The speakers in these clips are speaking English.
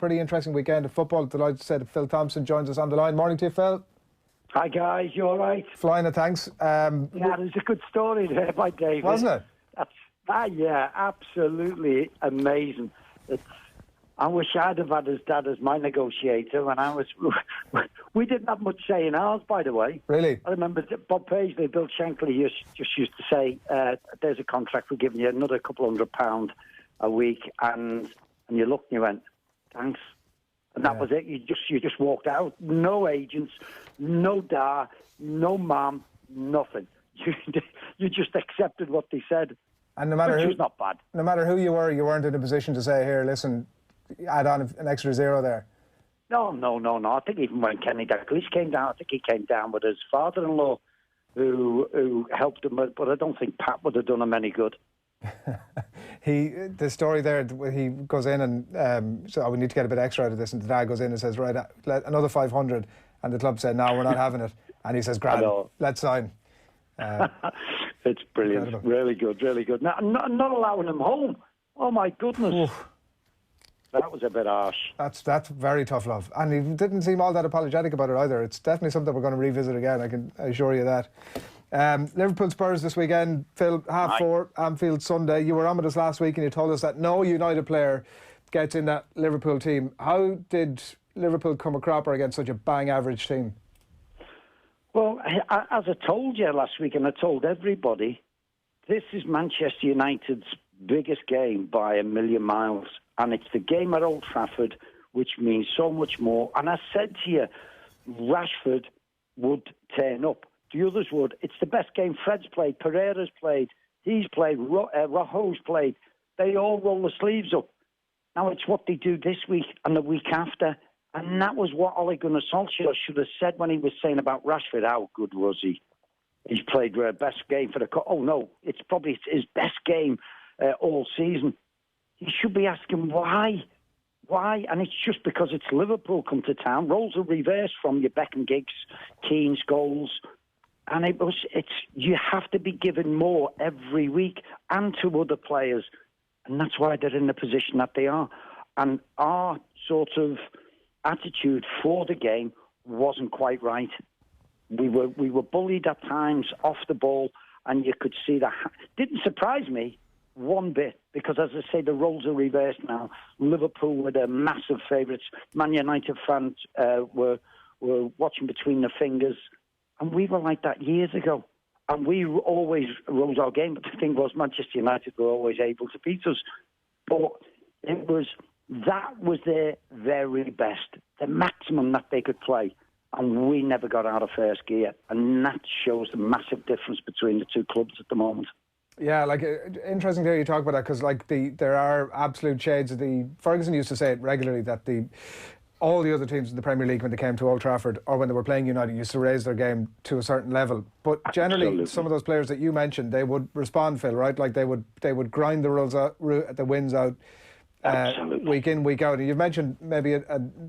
pretty interesting weekend of football. Delighted to say that Phil Thompson joins us on the line. Morning to you, Phil. Hi guys, you all right? Flying it, thanks. Yeah, there's a good story there by David. Wasn't it? Yeah, absolutely amazing. I wish I'd have had his dad as my negotiator when I was... We didn't have much say in ours, by the way. Really? I remember Bob Paisley, Bill Shankly just used to say, there's a contract, we're giving you another couple £100 a week, and you looked and you went, thanks. And that was it. You just walked out. No agents, no dad, no mum, nothing. You just accepted what they said. And no matter which who, was not bad. No matter who you were, you weren't in a position to say, here, listen, add on an extra zero there. No. I think even when Kenny Dalglish came down, I think he came down with his father-in-law who helped him, but I don't think Pat would have done him any good. The story there, he goes in and so we need to get a bit extra out of this, and the dad goes in and says, right, another 500, and the club said, no, we're not having it, and he says, grand, let's sign. It's brilliant. Incredible. Really good. Not allowing him home. Oh my goodness. Oof. That was a bit harsh. That's very tough love, and he didn't seem all that apologetic about it either. It's definitely something we're going to revisit again, I can assure you that. Liverpool Spurs this weekend, Phil, 4:30, Anfield Sunday. You were on with us last week and you told us that no United player gets in that Liverpool team. How did Liverpool come a cropper against such a bang average team? Well, as I told you last week, and I told everybody, this is Manchester United's biggest game by a million miles, and it's the game at Old Trafford, which means so much more. And I said to you, Rashford would turn up. The others would. It's the best game. Fred's played, Pereira's played, he's played, Rojo's played. They all roll the sleeves up. Now it's what they do this week and the week after. And that was what Ole Gunnar Solskjaer should have said when he was saying about Rashford. How good was he? He's played the best game for the... Oh, no, it's probably his best game all season. He should be asking why. Why? And it's just because it's Liverpool come to town. Roles are reversed from your Beckham, Giggs, Keane, Scholes. And you have to be given more every week and to other players. And that's why they're in the position that they are. And our sort of attitude for the game wasn't quite right. We were bullied at times off the ball, and you could see that. Didn't surprise me one bit, because as I say, the roles are reversed now. Liverpool were the massive favourites. Man United fans were watching between the fingers, and we were like that years ago. And we always rose our game, but the thing was, Manchester United were always able to beat us. But that was their very best, the maximum that they could play. And we never got out of first gear. And that shows the massive difference between the two clubs at the moment. Yeah, interesting to hear you talk about that, because there are absolute shades of Ferguson used to say it regularly, that all the other teams in the Premier League, when they came to Old Trafford or when they were playing United, used to raise their game to a certain level. But generally, absolutely, some of those players that you mentioned, they would respond, Phil, right? Like they would grind the wins out week in, week out. And you've mentioned maybe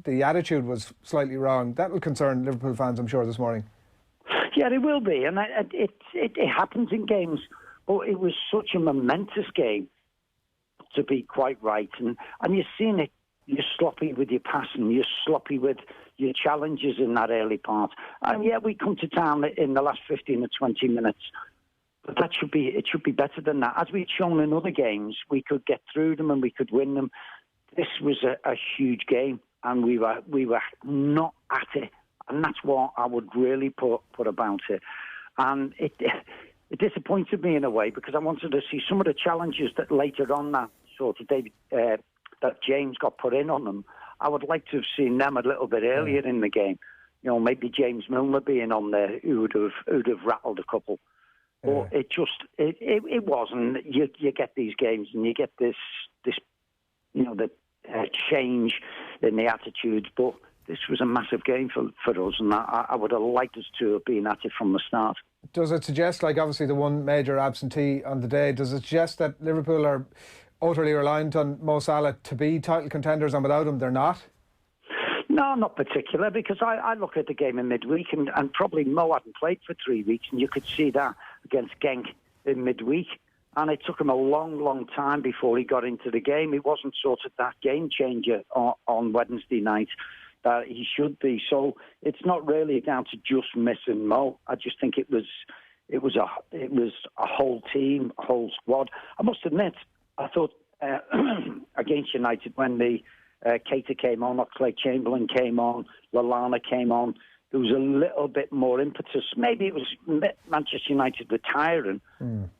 the attitude was slightly wrong. That will concern Liverpool fans, I'm sure, this morning. Yeah, it will be, and it happens in games. But it was such a momentous game to be quite right, and you've seen it. You're sloppy with your passing. You're sloppy with your challenges in that early part. And yeah, we come to town in the last 15 or 20 minutes. But it should be better than that. As we've shown in other games, we could get through them and we could win them. This was a huge game, and we were not at it. And that's what I would really put about it. And it disappointed me in a way, because I wanted to see some of the challenges that later on that sort of that James got put in on them. I would like to have seen them a little bit earlier in the game. You know, maybe James Milner being on there, who would have rattled a couple. But it wasn't. You get these games and you get this the change in the attitudes. But this was a massive game for us, and I would have liked us to have been at it from the start. Does it suggest, obviously the one major absentee on the day, does it suggest that Liverpool are utterly reliant on Mo Salah to be title contenders, and without him they're not? No, not particular, because I look at the game in midweek, and probably Mo hadn't played for 3 weeks, and you could see that against Genk in midweek. And it took him a long, long time before he got into the game. He wasn't sort of that game changer on Wednesday night that he should be. So it's not really down to just missing Mo. I just think it was a whole team, a whole squad. I must admit, I thought against United when the Keita came on, Oxlade-Chamberlain came on, Lallana came on, there was a little bit more impetus. Maybe it was Manchester United retiring,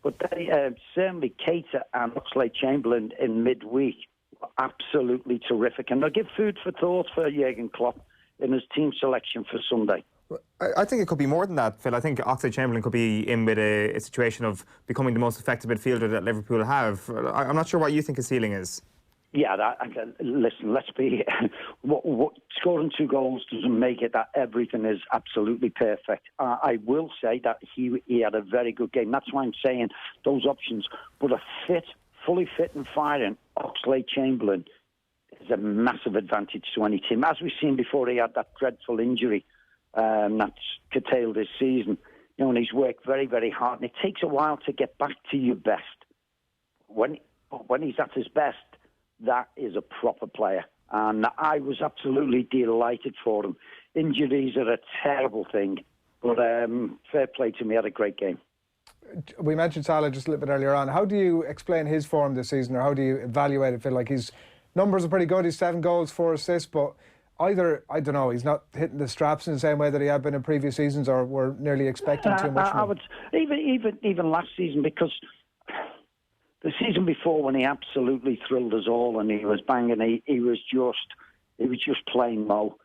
but they, certainly Keita and Oxlade-Chamberlain in midweek were absolutely terrific. And they'll give food for thought for Jurgen Klopp in his team selection for Sunday. I think it could be more than that, Phil. I think Oxlade-Chamberlain could be in with a situation of becoming the most effective midfielder that Liverpool have. I'm not sure what you think his ceiling is. Yeah, listen, let's be... what scoring 2 goals doesn't make it that everything is absolutely perfect. I will say that he had a very good game. That's why I'm saying those options. But fully fit and firing Oxlade-Chamberlain is a massive advantage to any team. As we've seen before, he had that dreadful injury that's curtailed his season. You know, and he's worked very, very hard. And it takes a while to get back to your best. When he's at his best, that is a proper player. And I was absolutely delighted for him. Injuries are a terrible thing, but fair play to him. He had a great game. We mentioned Salah just a little bit earlier on. How do you explain his form this season, or how do you evaluate it? Feel like his numbers are pretty good. He's 7 goals, 4 assists, but either, I don't know, he's not hitting the straps in the same way that he had been in previous seasons, or we're nearly expecting too much. I would even last season, because the season before when he absolutely thrilled us all and he was banging, he was just plain Mo.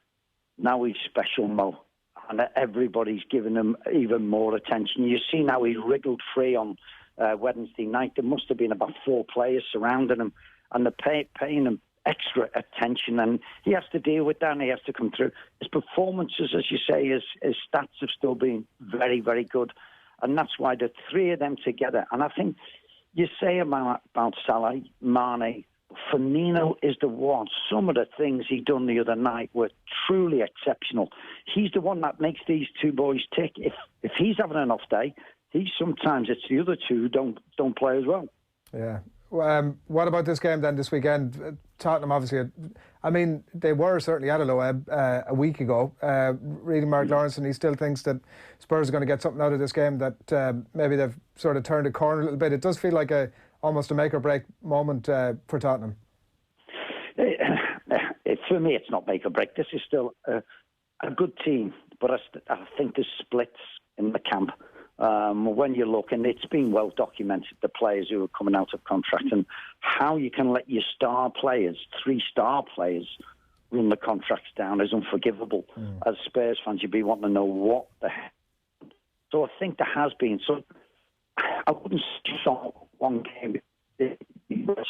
Now he's special Mo, and everybody's giving him even more attention. You see now he wriggled free on Wednesday night. There must have been about 4 players surrounding him, and they're paying him extra attention, and he has to deal with that, and he has to come through. His performances, as you say, his stats have still been very, very good, and that's why the 3 of them together. And I think you say about Salah, Mane, Firmino is the one. Some of the things he done the other night were truly exceptional. He's the one that makes these 2 boys tick. If he's having an off day, sometimes it's the other 2 who don't play as well. Yeah. What about this game then this weekend? Tottenham obviously, I mean, they were certainly at a low ebb a week ago. Reading Mark Lawrence, and he still thinks that Spurs are going to get something out of this game, that maybe they've sort of turned a corner a little bit. It does feel like almost a make or break moment for Tottenham. For me, it's not make or break. This is still a good team, but I think there's splits in the camp. When you look, and it's been well documented, the players who are coming out of contract and how you can let your star players, 3 star players, run the contracts down is unforgivable. As Spurs fans, you'd be wanting to know what the heck. So I think there has been. So I wouldn't start one game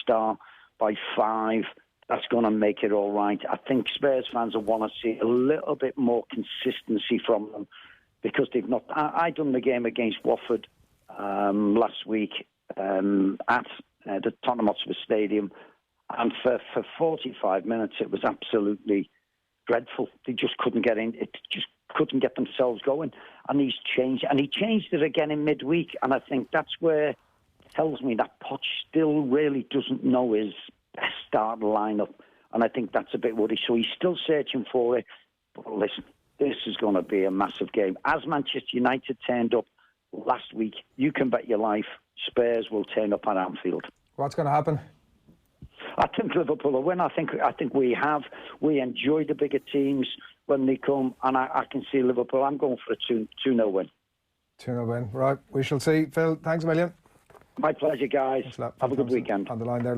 star by 5. That's going to make it all right. I think Spurs fans will want to see a little bit more consistency from them, because they've not. I done the game against Watford last week at the Tottenham Hotspur Stadium, and for 45 minutes it was absolutely dreadful. They just couldn't get in. It just couldn't get themselves going. And he changed it again in midweek. And I think that's where it tells me that Poch still really doesn't know his best starting lineup, and I think that's a bit worried. So he's still searching for it. But listen, this is going to be a massive game. As Manchester United turned up last week, you can bet your life Spurs will turn up at Anfield. What's going to happen? I think Liverpool will win. I think we enjoy the bigger teams when they come, and I can see Liverpool. I'm going for a 2-0 win. 2-0 win. Right, we shall see. Phil, thanks a million. My pleasure, guys. Have a good weekend. On the line there.